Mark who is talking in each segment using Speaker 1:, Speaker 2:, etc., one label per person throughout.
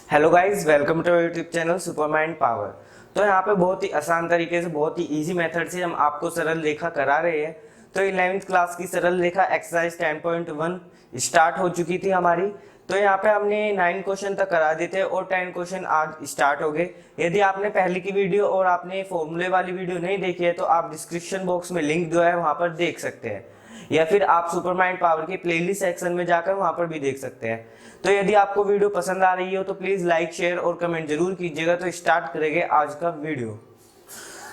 Speaker 1: Hello guys, welcome to YouTube channel Supermind Power. तो यहाँ पे बहुत ही आसान तरीके से, बहुत ही इजी मेथड से हम आपको सरल रेखा करा रहे हैं। तो 11वीं क्लास की सरल रेखा एक्सरसाइज 10.1 स्टार्ट हो चुकी थी हमारी। तो यहाँ पे हमने 9 क्वेश्चन तक करा दिए थे और 10 क्वेश्चन आज स्टार्ट हो गए। यदि आपने पहले की वीडियो और आपने फॉर्मूले वाली वीडियो नहीं देखी है तो आप डिस्क्रिप्शन बॉक्स में लिंक जो है वहाँ पर देख सकते हैं, या फिर आप सुपरमाइंड पावर के प्लेलिस्ट सेक्शन में जाकर वहां पर भी देख सकते हैं। तो यदि आपको वीडियो पसंद आ रही हो तो प्लीज लाइक, शेयर और कमेंट जरूर कीजिएगा। तो स्टार्ट करेंगे आज का वीडियो।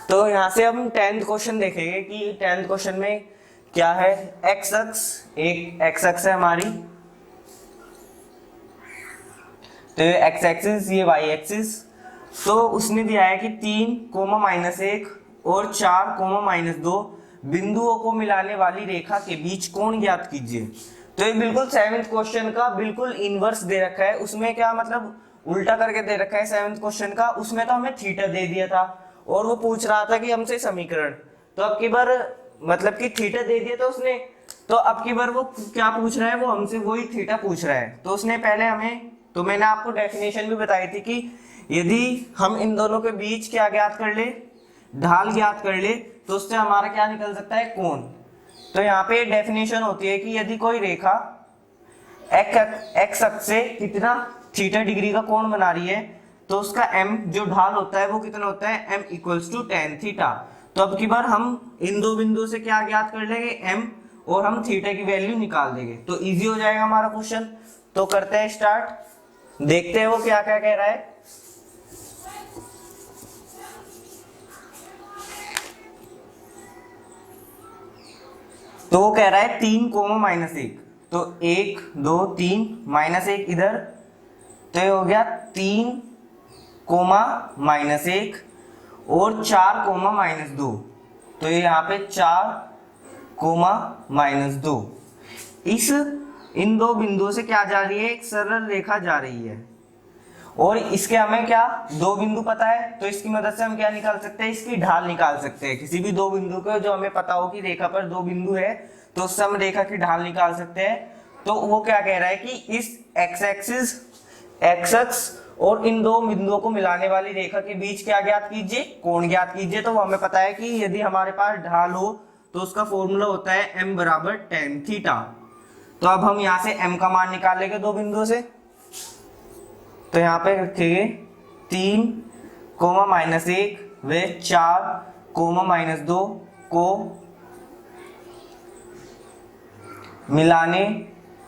Speaker 1: तो यहाँ से हम 10th क्वेश्चन देखेंगे कि 10th क्वेश्चन में क्या है। एक्स अक्ष, एक एक्स अक्ष है हमारी, तो ये एक्स एक्सिस, ये वाई एक्सिस। तो उसने दिया है कि 3, -1 और 4, -2 बिंदुओं को मिलाने वाली रेखा के बीच कोण ज्ञात कीजिए। तो ये बिल्कुल 7th क्वेश्चन का बिल्कुल इनवर्स दे रखा है। उसमें क्या मतलब उल्टा करके दे रखा है 7th क्वेश्चन का। उसमें तो हमें थीटा दे दिया था और वो पूछ रहा था कि हमसे समीकरण। तो अब की बार मतलब कि थीटा दे दिया था उसने, तो अब की बार वो क्या पूछ रहा है, वो हमसे वही थीटा पूछ रहा है। तो उसने पहले हमें, तो मैंने आपको डेफिनेशन भी बताई थी कि यदि हम इन दोनों के बीच क्या ज्ञात कर ले, ढाल ज्ञात कर ले, तो उससे हमारा क्या निकल सकता है, कोण। तो यहाँ पे डेफिनेशन होती है कि यदि कोई रेखा एक्स अक्ष से कितना थीटा डिग्री का कोण बना रही है तो उसका m जो ढाल होता है वो कितना होता है, m = tan थीटा। तो अब की बार हम इन दो बिंदुओं से क्या ज्ञात कर लेंगे, m, और हम थीटा की वैल्यू निकाल देंगे। तो इजी हो जाएगा हमारा क्वेश्चन। तो करते हैं स्टार्ट, देखते हैं वो क्या क्या कह रहा है। तो वो कह रहा है 3, -1। तो 1, 2, 3, -1 इधर, तो ये हो गया 3, -1 और 4, -2। तो ये यहाँ पे 4, -2। इन दो बिंदुओं से क्या जा रही है, एक सरल रेखा जा रही है। और इसके हमें क्या दो बिंदु पता है, तो इसकी मदद से हम क्या निकाल सकते हैं, इसकी ढाल निकाल सकते हैं। किसी भी दो बिंदु को जो हमें पता हो कि रेखा पर दो बिंदु है तो उससे हम रेखा की ढाल निकाल सकते हैं। तो वो क्या कह रहा है कि इस एक्स अक्ष और इन दो बिंदुओं को मिलाने वाली रेखा के बीच क्या ज्ञात कीजिए, कोण ज्ञात कीजिए। तो हमें पता है कि यदि हमारे पास ढाल हो तो उसका फॉर्मूला होता है m = tan थीटा। तो अब हम यहाँ से m का मान निकाल लेंगे दो बिंदुओं से। तो यहाँ पे रखेंगे 3, -1 व 4, -2 को मिलाने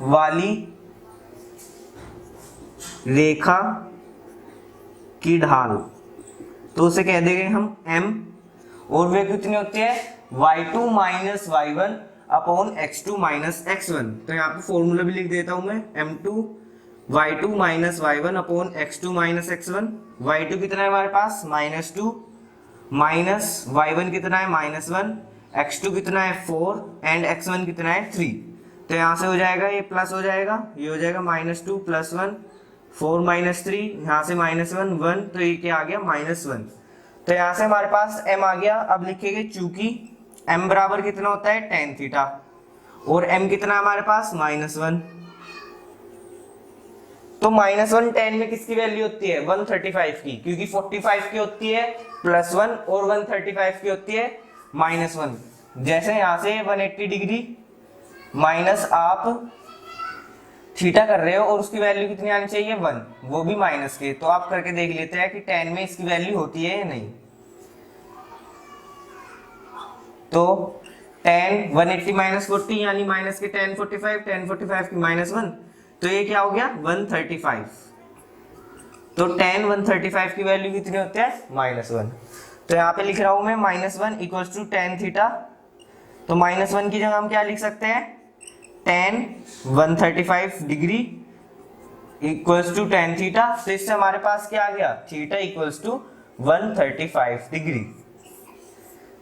Speaker 1: वाली रेखा की ढाल, तो उसे कह देंगे हम m। और वे कितनी होती है, y2 - y1 upon x2 - x1। तो यहाँ पे फॉर्मूला भी लिख देता हूं मैं, m2 y2 - y1 upon x2 - x1। y2 कितना है हमारे पास, -2, माइनस y1 कितना है, -1, x2 कितना है 4 एंड x1 कितना है 3। तो यहाँ से हो जाएगा, ये प्लस हो जाएगा, ये हो जाएगा -2 + 1, 4 - 3, यहाँ से -1, 1, तो ये क्या आ गया, -1। तो यहाँ से हमारे पास m आ गया। अब लिखेंगे चूंकि m बराबर कितना होता है, tan थीटा, और m कितना हमारे पास, -1। तो -1 tan में किसकी वैल्यू होती है, 135 की, क्योंकि 45 की होती है +1 और 135 की होती है -1। जैसे यहाँ से 180 डिग्री माइनस आप थीटा कर रहे हो और उसकी वैल्यू कितनी आनी चाहिए, 1, वो भी माइनस के। तो आप करके देख लेते हैं कि tan में इसकी वैल्यू होती है या नहीं। तो tan 180 - 40 यानी माइनस के tan 45, tan 45 की -1, तो ये क्या हो गया, 135। तो tan 135 की वैल्यू कितनी होती है, -1। तो यहाँ पे लिख रहा हूं मैं -1 = tan थीटा। तो -1 की जगह हम क्या लिख सकते हैं, tan 135 डिग्री = tan थीटा। तो इससे हमारे पास क्या आ गया, थीटा = 135 डिग्री।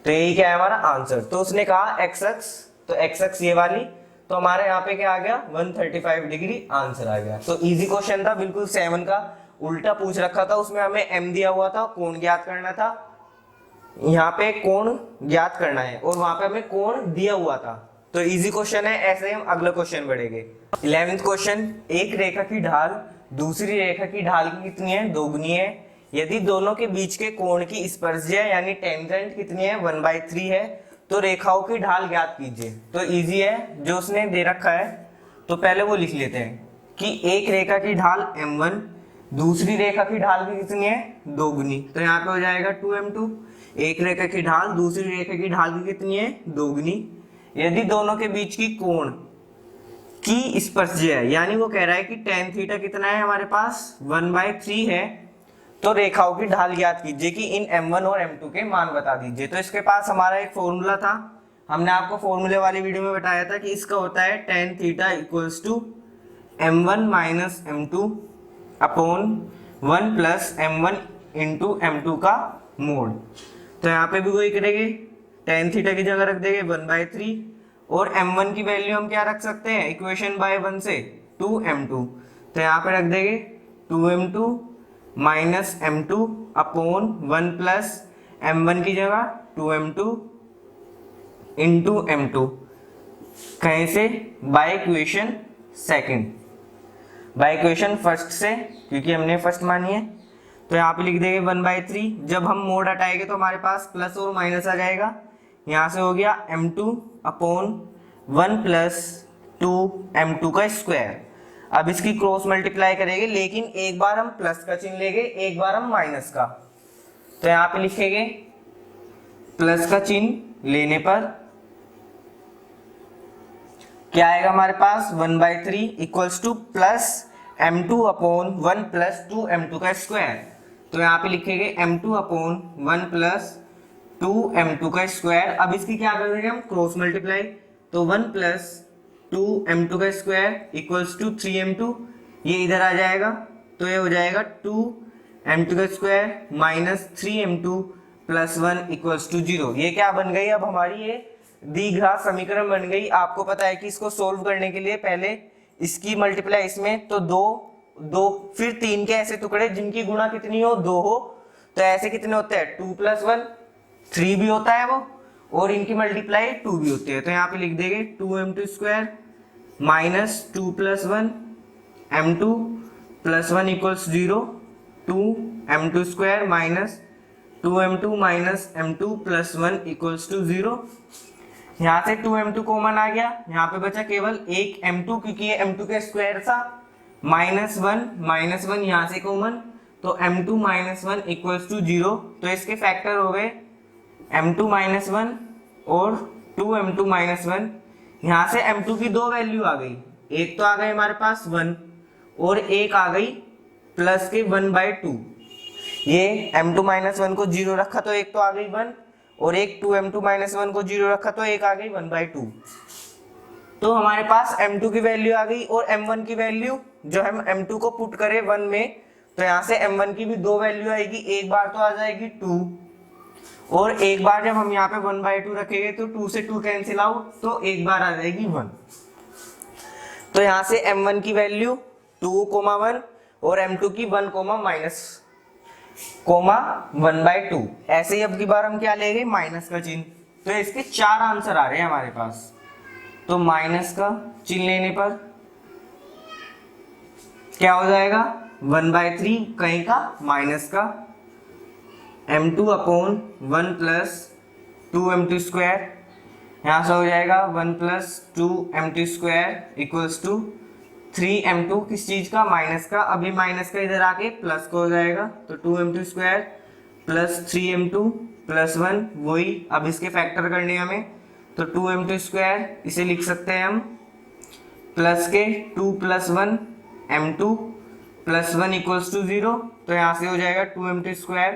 Speaker 1: तो यही क्या है हमारा आंसर। तो उसने कहा एक्स अक्ष, तो एक्स अक्ष ये वाली, तो हमारे यहाँ पे क्या आ गया, 135 डिग्री आंसर आ गया। तो इजी क्वेश्चन था, बिल्कुल 7 का उल्टा पूछ रखा था। उसमें हमें m दिया हुआ था, कोण ज्ञात करना था, यहाँ पे कोण ज्ञात करना है, और वहां पे हमें कोण दिया हुआ था। तो इजी क्वेश्चन है। ऐसे ही हम अगला क्वेश्चन बढ़ेंगे। 11th क्वेश्चन, एक रेखा की ढाल दूसरी रेखा की ढाल की कितनी है, दोगुनी है। यदि दोनों के बीच के कोण की स्पर्शज्या यानी टेंजेंट कितनी है, 1/3 है। तो रेखाओं की ढाल ज्ञात कीजिए। तो इजी है, जो उसने दे रखा है तो पहले वो लिख लेते हैं कि एक रेखा की ढाल m1, दूसरी रेखा की ढाल भी कितनी है, दोगुनी। तो यहाँ पे हो जाएगा 2m2। एक रेखा की ढाल दूसरी रेखा की ढाल भी कितनी है, दोगुनी। यदि दोनों के बीच की कोण की स्पर्शज्या है, यानी वो कह रहा है कि tan थीटा कितना है हमारे पास, 1/3 है। तो रेखाओं की ढाल ज्ञात कीजिए कि इन m1 और m2 के मान बता दीजिए। तो इसके पास हमारा एक फॉर्मूला था, हमने आपको फॉर्मूले वाली वीडियो में बताया था कि इसका होता है tan theta equals to m1 minus m2 upon 1 plus m1 into m2 का मोड। तो यहाँ पे भी वही करेंगे, tan थीटा की जगह रख देंगे 1/3 और m1 की वैल्यू हम क्या रख सकते हैं, इक्वेशन बाय 1 से 2m2। तो यहाँ पे रख देंगे 2m2 minus m2 upon 1 plus m1 की जगह 2m2 इंटू m2, कहीं से by equation second, by equation first से, क्योंकि हमने फर्स्ट मानी है। तो यहाँ पे लिख देंगे 1/3। जब हम मोड हटाएंगे तो हमारे पास प्लस और माइनस आ जाएगा। यहाँ से हो गया m2 अपॉन 1 प्लस 2m2 का स्क्वायर। अब इसकी क्रॉस मल्टीप्लाई करेंगे, लेकिन एक बार हम प्लस का चिन्ह लेंगे, एक बार हम माइनस का। तो यहाँ पे लिखेंगे प्लस का चिन्ह लेने पर क्या आएगा हमारे पास, 1/3 equals two plus m2 upon 1 plus 2m2 का स्क्वायर। तो यहाँ पे लिखेंगे m2 अपॉन 1 प्लस 2m2 का स्क्वायर। अब इसकी क्या करेंगे हम, क्रॉस मल्टीप्लाई। तो 1 प्लस 2m2 का स्क्वायर इक्वल्स टू 3m2, ये इधर आ जाएगा। तो ये हो जाएगा 2m2 का square minus 3m2 plus 1 equals to 0। ये क्या बन गई, अब हमारी ये द्विघात समीकरण बन गई। आपको पता है कि इसको सोल्व करने के लिए पहले इसकी मल्टीप्लाई इसमें, तो दो फिर 3 के ऐसे टुकड़े जिनकी गुणा कितनी हो, 2 हो। तो ऐसे कितने होते हैं, 2 प्लस 1 3 भी होता है वो, और इनकी मल्टीप्लाई 2 भी होती है। तो यहाँ पे लिख देंगे 2m2 square minus 2 plus 1 m2 plus 1 equals 0, 2m2 square minus 2m2 minus m2 plus 1 equals to 0। यहाँ से 2m2 कॉमन आ गया, यहाँ पे बचा केवल एक m2, क्योंकि ये m2 का स्क्वायर था। माइनस 1 यहाँ से कॉमन, तो m2 माइनस 1 इक्वल्स टू 0। तो इसके फैक्टर हो गए m2 माइनस 1 और 2m2 माइनस 1। यहाँ से m2 की दो वैल्यू आ गई, एक तो आ गई हमारे पास 1 और एक आ गई प्लस के 1/2। ये m2 माइनस 1 को 0 रखा तो एक तो आ गई 1, और एक 2m2 माइनस 1 को 0 रखा तो एक आ गई 1/2। तो हमारे पास m2 की वैल्यू आ गई, और m1 की वैल्यू जो हम m2 को पुट करें 1 में, तो यहाँ से m1 की भी दो वैल्यू आएगी। एक बार तो आ जाएगी 2, और एक बार जब हम यहाँ पे 1/2 रखेंगे तो 2 से 2 कैंसिल आउट, तो एक बार आ जाएगी 1। तो यहाँ से m1 की वैल्यू 2,1 और m2 की 1, -1/2। ऐसे ही अब की बार हम क्या लेंगे, माइनस का चिन्ह। तो इसके 4 आंसर आ रहे हैं हमारे पास। तो माइनस का चिन्ह लेने पर क्या हो जाएगा, 1/3 कहीं का माइनस का, m2 upon 1 plus 2m2 square, यहाँ से हो जाएगा 1 plus 2m2 square equals to 3m2 किस चीज का, माइनस का। अभी माइनस का इधर आके प्लस का हो जाएगा, तो 2m2 square plus 3m2 plus 1, वही अब इसके फैक्टर करने हमें। तो 2m2 स्क्वायर इसे लिख सकते हैं हम प्लस के 2 plus 1 m2 plus 1 equals to 0। तो यहाँ से हो जाएगा 2m2 square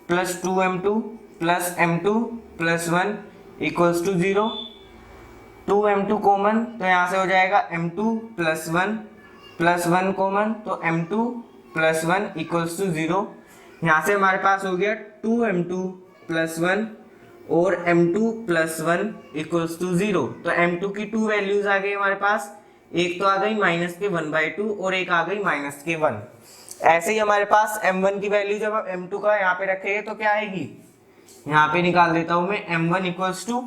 Speaker 1: plus 2m2 plus m2 plus 1 equals to 0। 2m2 common, तो यहाँ से हो जाएगा m2 प्लस 1 कॉमन, तो m2 प्लस 1 इक्वल्स टू 0। यहाँ से हमारे पास हो गया 2m2 प्लस 1 और m2 प्लस 1 इक्वल्स टू 0। तो m2 की 2 वैल्यूज आ गई हमारे पास, एक तो आ गई माइनस के 1/2 और एक आ गई माइनस के 1। ऐसे ही हमारे पास m1 की वैल्यू जब हम m2 का यहाँ पे रखेंगे तो क्या आएगी, यहाँ पे निकाल देता हूं मैं, m1 इक्वल्स टू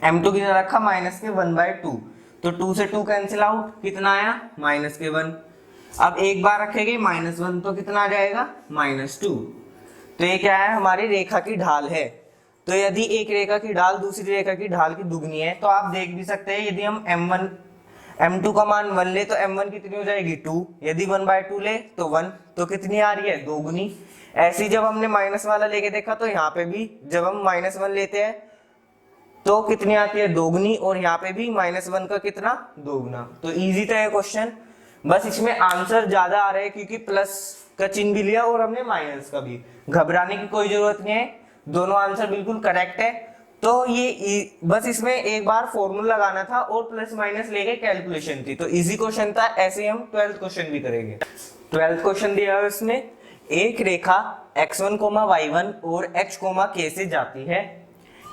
Speaker 1: m2 की तरह रखा माइनस के 1/2, तो 2 से 2 कैंसिल आउट, कितना आया माइनस के 1। अब एक बार रखेंगे -1 तो कितना आ जाएगा -2। तो ये क्या है, हमारी रेखा की ढाल है। तो यदि एक रेखा की ढाल दूसरी रेखा की ढाल की दुगनी है तो आप देख भी सकते हैं, यदि हम m2 का मान 1 ले तो m1 कितनी हो जाएगी 2, यदि 1/2 ले तो 1, तो कितनी आ रही है, दोगुनी। ऐसी जब हमने माइनस वाला लेके देखा तो यहाँ पे भी जब हम -1 लेते हैं तो कितनी आती है, दोगुनी, और यहाँ पे भी -1 का कितना, दोगुना। तो इजी था ये क्वेश्चन, बस इसमें आंसर ज्यादा आ रहे हैं क्योंकि प्लस का चिन्ह भी लिया और हमने माइनस का भी। घबराने की कोई जरूरत नहीं है, दोनों आंसर बिल्कुल करेक्ट है। तो ये बस इसमें एक बार फॉर्मूला लगाना था और प्लस माइनस लेके कैलकुलेशन थी। तो इजी क्वेश्चन था, ऐसे ही हम 12th क्वेश्चन भी करेंगे। 12th क्वेश्चन दिया है उसने, एक रेखा x1, y1 और h, k से जाती है।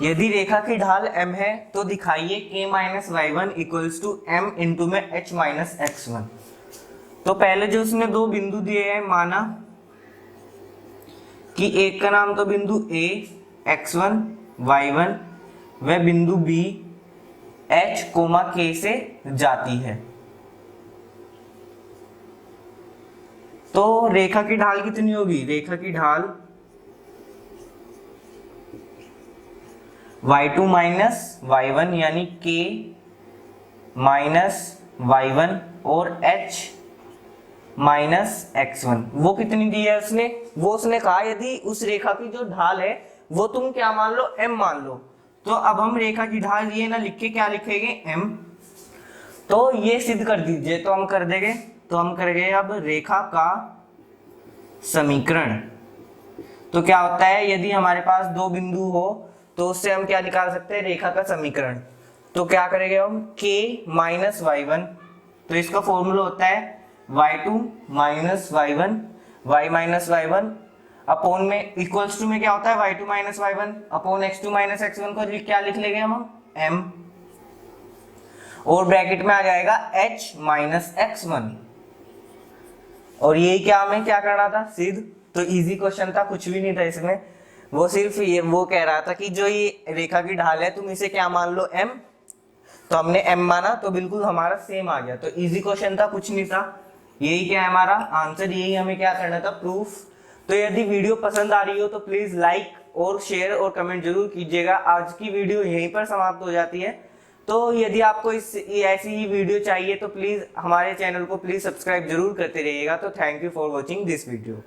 Speaker 1: यदि रेखा की ढाल m है तो दिखाइए k - y1 equals to m into में h माइनस x1। तो पहले जो उसने दो बिंदु दिए हैं, माना कि एक का नाम तो बिंदु A x1 y1 व बिंदु B h, k से जाती है। तो रेखा की ढाल कितनी होगी, रेखा की ढाल y2 माइनस y1 यानी k माइनस y1 और h माइनस x1, वो कितनी दी है उसने, वो उसने कहा यदि उस रेखा की जो ढाल है वो तुम क्या मान लो, m मान लो। तो अब हम रेखा की ढाल ये ना लिख के क्या लिखेंगे, m। तो ये सिद्ध कर दीजिए, तो हम कर देंगे, तो हम करेंगे अब रेखा का समीकरण। तो क्या होता है, यदि हमारे पास दो बिंदु हो तो उससे हम क्या निकाल सकते हैं, रेखा का समीकरण। तो क्या करेंगे हम, k माइनस y1, तो इसका फॉर्मूला होता है y2 minus y1, y minus y1 upon में इक्वल्स टू में क्या होता है, y2 minus y1 upon x2 minus x1 को क्या लिख लेंगे हम m, और ब्रैकेट में आ जाएगा h माइनस x1। और यही क्या हमें क्या करना था, सिद्ध। तो इजी क्वेश्चन था, कुछ भी नहीं था इसमें, वो सिर्फ ये वो कह रहा था कि जो ये रेखा की ढाल है तुम इसे क्या मान लो, m। तो हमने m माना तो बिल्कुल हमारा सेम आ गया। तो इजी क्वेश्चन था, कुछ नहीं था। यही क्या है हमारा आंसर, यही हमें क्या करना था, प्रूफ। तो यदि वीडियो पसंद आ रही हो तो प्लीज लाइक और शेयर और कमेंट जरूर कीजिएगा। आज की वीडियो यहीं पर समाप्त हो जाती है। तो यदि आपको ऐसी ही वीडियो चाहिए तो प्लीज हमारे चैनल को प्लीज सब्सक्राइब जरूर करते रहिएगा। तो thank you for watching this video.